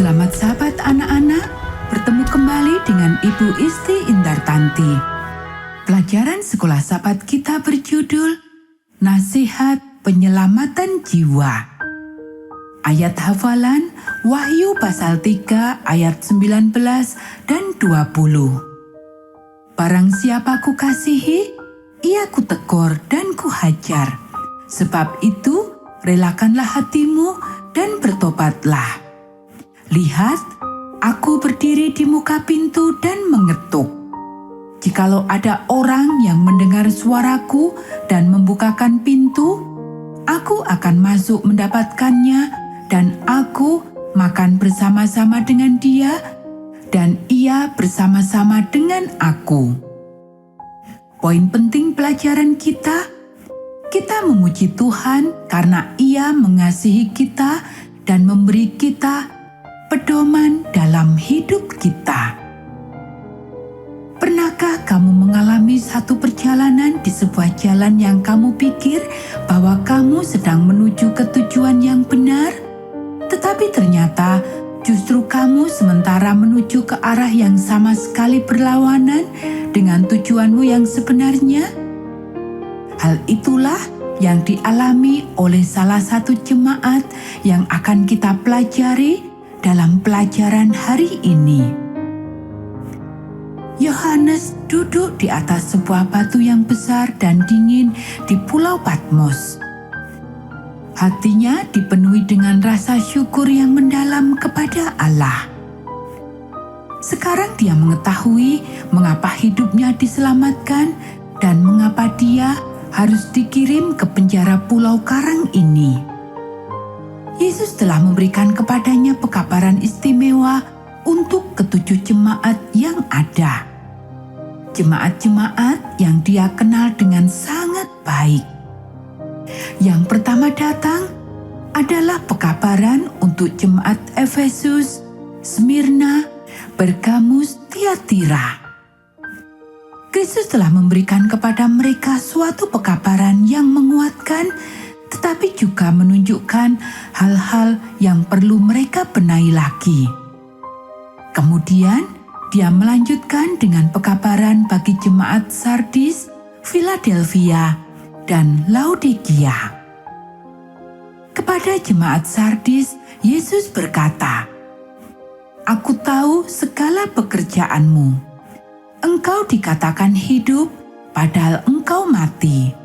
Selamat sahabat anak-anak, bertemu kembali dengan Ibu Isti Indartanti. Pelajaran sekolah sahabat kita berjudul Nasihat Penyelamatan Jiwa. Ayat hafalan Wahyu pasal 3 ayat 19 dan 20. Barang siapa kukasihi, ia kutegur dan kuhajar. Sebab itu, relakanlah hatimu dan bertobatlah. Lihat, aku berdiri di muka pintu dan mengetuk. Jikalau ada orang yang mendengar suaraku dan membukakan pintu, aku akan masuk mendapatkannya dan aku makan bersama-sama dengan dia dan ia bersama-sama dengan aku. Poin penting pelajaran kita memuji Tuhan karena Ia mengasihi kita dan memberi kita pedoman dalam hidup kita. Pernahkah kamu mengalami satu perjalanan di sebuah jalan yang kamu pikir bahwa kamu sedang menuju ke tujuan yang benar, tetapi ternyata justru kamu sementara menuju ke arah yang sama sekali berlawanan dengan tujuanmu yang sebenarnya? Hal itulah yang dialami oleh salah satu jemaat yang akan kita pelajari dalam pelajaran hari ini. Yohanes duduk di atas sebuah batu yang besar dan dingin di Pulau Patmos. Hatinya dipenuhi dengan rasa syukur yang mendalam kepada Allah. Sekarang dia mengetahui mengapa hidupnya diselamatkan dan mengapa dia harus dikirim ke penjara Pulau Karang ini. Yesus telah memberikan kepadanya pekabaran istimewa untuk ketujuh jemaat yang ada. Jemaat-jemaat yang dia kenal dengan sangat baik. Yang pertama datang adalah pekabaran untuk jemaat Efesus, Smyrna, Pergamus, Tiatira. Kristus telah memberikan kepada mereka suatu pekabaran yang menguatkan, tetapi juga menunjukkan hal-hal yang perlu mereka benahi lagi. Kemudian, dia melanjutkan dengan pekabaran bagi jemaat Sardis, Philadelphia, dan Laodikia. Kepada jemaat Sardis, Yesus berkata, "Aku tahu segala pekerjaanmu. Engkau dikatakan hidup, padahal engkau mati.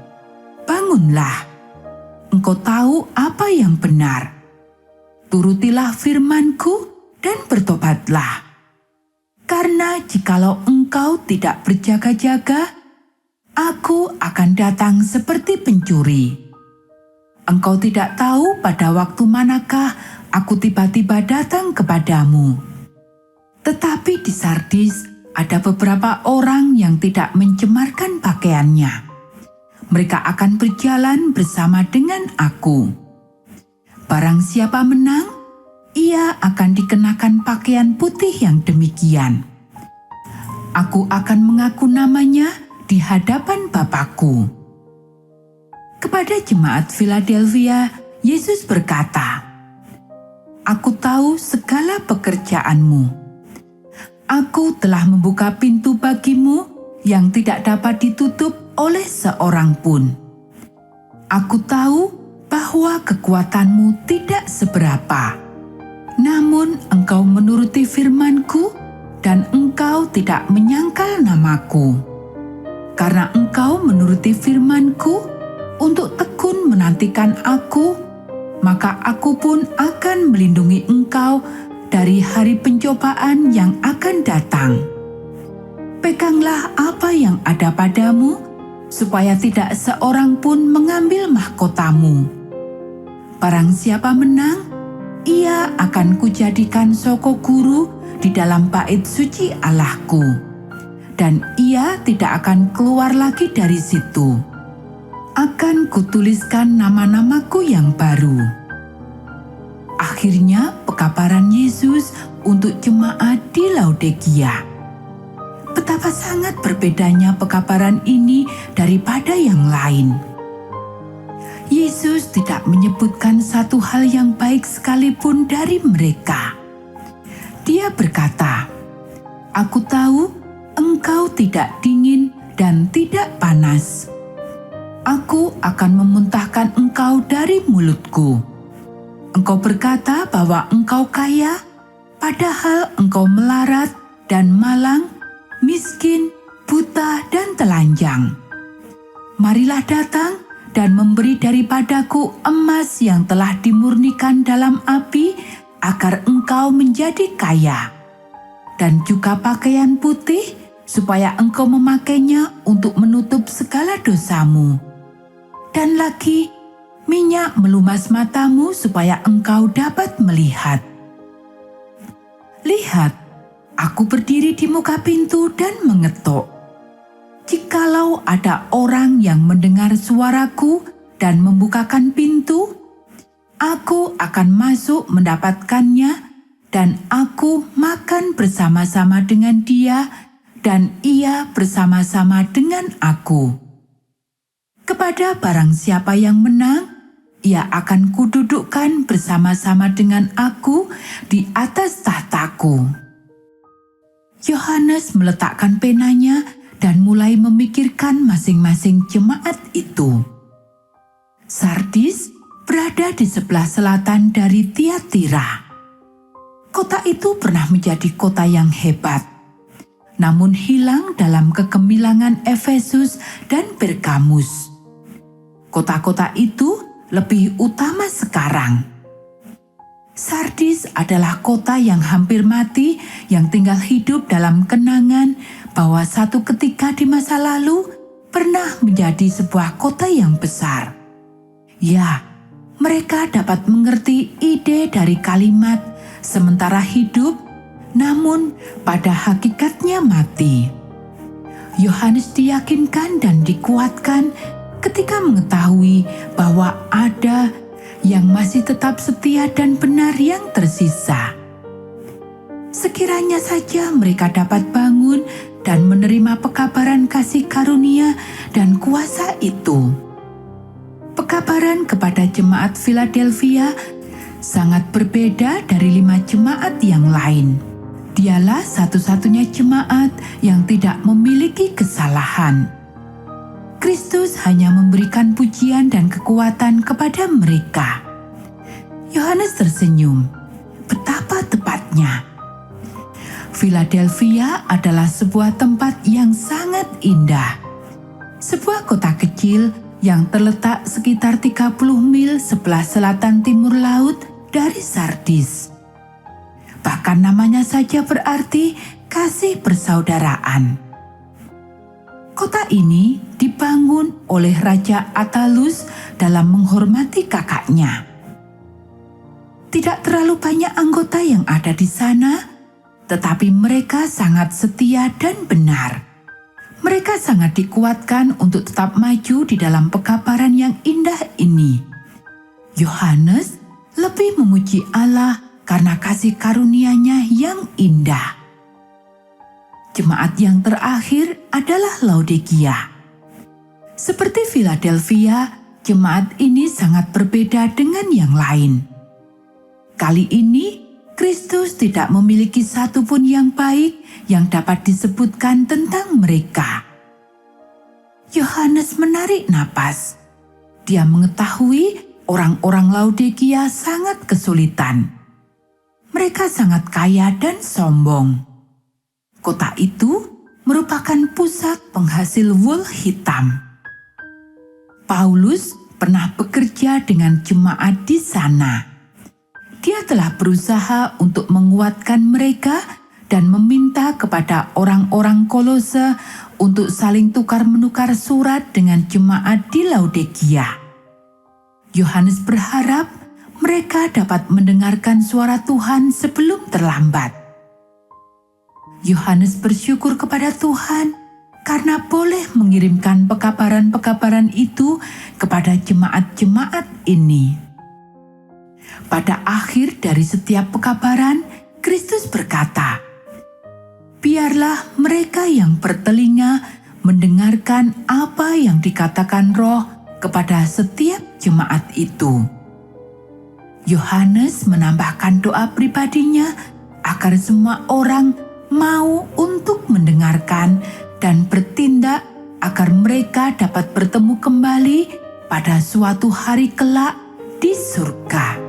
Bangunlah. Engkau tahu apa yang benar. Turutilah firman-Ku dan bertobatlah. Karena jikalau engkau tidak berjaga-jaga, Aku akan datang seperti pencuri. Engkau tidak tahu pada waktu manakah Aku tiba-tiba datang kepadamu." Tetapi di Sardis ada beberapa orang yang tidak mencemarkan pakaiannya. Mereka akan berjalan bersama dengan Aku. Barang siapa menang, ia akan dikenakan pakaian putih yang demikian. Aku akan mengaku namanya di hadapan Bapa-Ku. Kepada jemaat Philadelphia, Yesus berkata, "Aku tahu segala pekerjaanmu. Aku telah membuka pintu bagimu yang tidak dapat ditutup oleh seorang pun. Aku tahu bahwa kekuatanmu tidak seberapa. Namun engkau menuruti firman-Ku dan engkau tidak menyangkal nama-Ku. Karena engkau menuruti firman-Ku untuk tekun menantikan Aku, maka Aku pun akan melindungi engkau dari hari pencobaan yang akan datang. Peganglah apa yang ada padamu, supaya tidak seorang pun mengambil mahkotamu. Barang siapa menang, ia akan kujadikan soko guru di dalam bait suci Allahku, dan ia tidak akan keluar lagi dari situ. Akan kutuliskan nama-namaku yang baru." Akhirnya pekabaran Yesus untuk jemaat di Laodikia. Betapa sangat berbedanya pekabaran ini daripada yang lain. Yesus tidak menyebutkan satu hal yang baik sekalipun dari mereka. Dia berkata, "Aku tahu engkau tidak dingin dan tidak panas. Aku akan memuntahkan engkau dari mulutku. Engkau berkata bahwa engkau kaya, padahal engkau melarat dan malang, miskin, buta, dan telanjang. Marilah datang dan memberi daripadaku emas yang telah dimurnikan dalam api, agar engkau menjadi kaya, dan juga pakaian putih, supaya engkau memakainya untuk menutup segala dosamu. Dan lagi, minyak melumas matamu supaya engkau dapat melihat. Lihat, aku berdiri di muka pintu dan mengetuk. Jikalau ada orang yang mendengar suaraku dan membukakan pintu, aku akan masuk mendapatkannya, dan aku makan bersama-sama dengan dia, dan ia bersama-sama dengan aku. Kepada barang siapa yang menang, ia akan kududukkan bersama-sama dengan aku di atas tahtaku." Yohanes meletakkan penanya dan mulai memikirkan masing-masing jemaat itu. Sardis berada di sebelah selatan dari Tiatira. Kota itu pernah menjadi kota yang hebat, namun hilang dalam kegemilangan Efesus dan Pergamus. Kota-kota itu lebih utama sekarang. Sardis adalah kota yang hampir mati, yang tinggal hidup dalam kenangan bahwa satu ketika di masa lalu pernah menjadi sebuah kota yang besar. Ya, mereka dapat mengerti ide dari kalimat sementara hidup, namun pada hakikatnya mati. Yohanes diyakinkan dan dikuatkan ketika mengetahui bahwa ada yang masih tetap setia dan benar yang tersisa. Sekiranya saja mereka dapat bangun dan menerima pekabaran kasih karunia dan kuasa itu. Pekabaran kepada jemaat Philadelphia sangat berbeda dari 5 jemaat yang lain. Dialah satu-satunya jemaat yang tidak memiliki kesalahan. Kristus hanya memberikan pujian dan kekuatan kepada mereka. Yohanes tersenyum. Betapa tepatnya. Philadelphia adalah sebuah tempat yang sangat indah. Sebuah kota kecil yang terletak sekitar 30 mil sebelah selatan timur laut dari Sardis. Bahkan namanya saja berarti kasih persaudaraan. Kota ini dibangun oleh Raja Attalus dalam menghormati kakaknya. Tidak terlalu banyak anggota yang ada di sana, tetapi mereka sangat setia dan benar. Mereka sangat dikuatkan untuk tetap maju di dalam pekabaran yang indah ini. Yohanes lebih memuji Allah karena kasih karunia-Nya yang indah. Jemaat yang terakhir adalah Laodikia. Seperti Philadelphia, jemaat ini sangat berbeda dengan yang lain. Kali ini, Kristus tidak memiliki satupun yang baik yang dapat disebutkan tentang mereka. Yohanes menarik napas. Dia mengetahui orang-orang Laodikia sangat kesulitan. Mereka sangat kaya dan sombong. Kota itu merupakan pusat penghasil wol hitam. Paulus pernah bekerja dengan jemaat di sana. Dia telah berusaha untuk menguatkan mereka dan meminta kepada orang-orang Kolose untuk saling tukar-menukar surat dengan jemaat di Laodikia. Yohanes berharap mereka dapat mendengarkan suara Tuhan sebelum terlambat. Yohanes bersyukur kepada Tuhan karena boleh mengirimkan pekabaran-pekabaran itu kepada jemaat-jemaat ini. Pada akhir dari setiap pekabaran, Kristus berkata, "Biarlah mereka yang bertelinga mendengarkan apa yang dikatakan Roh kepada setiap jemaat itu." Yohanes menambahkan doa pribadinya agar semua orang mau untuk mendengarkan dan bertindak agar mereka dapat bertemu kembali pada suatu hari kelak di surga.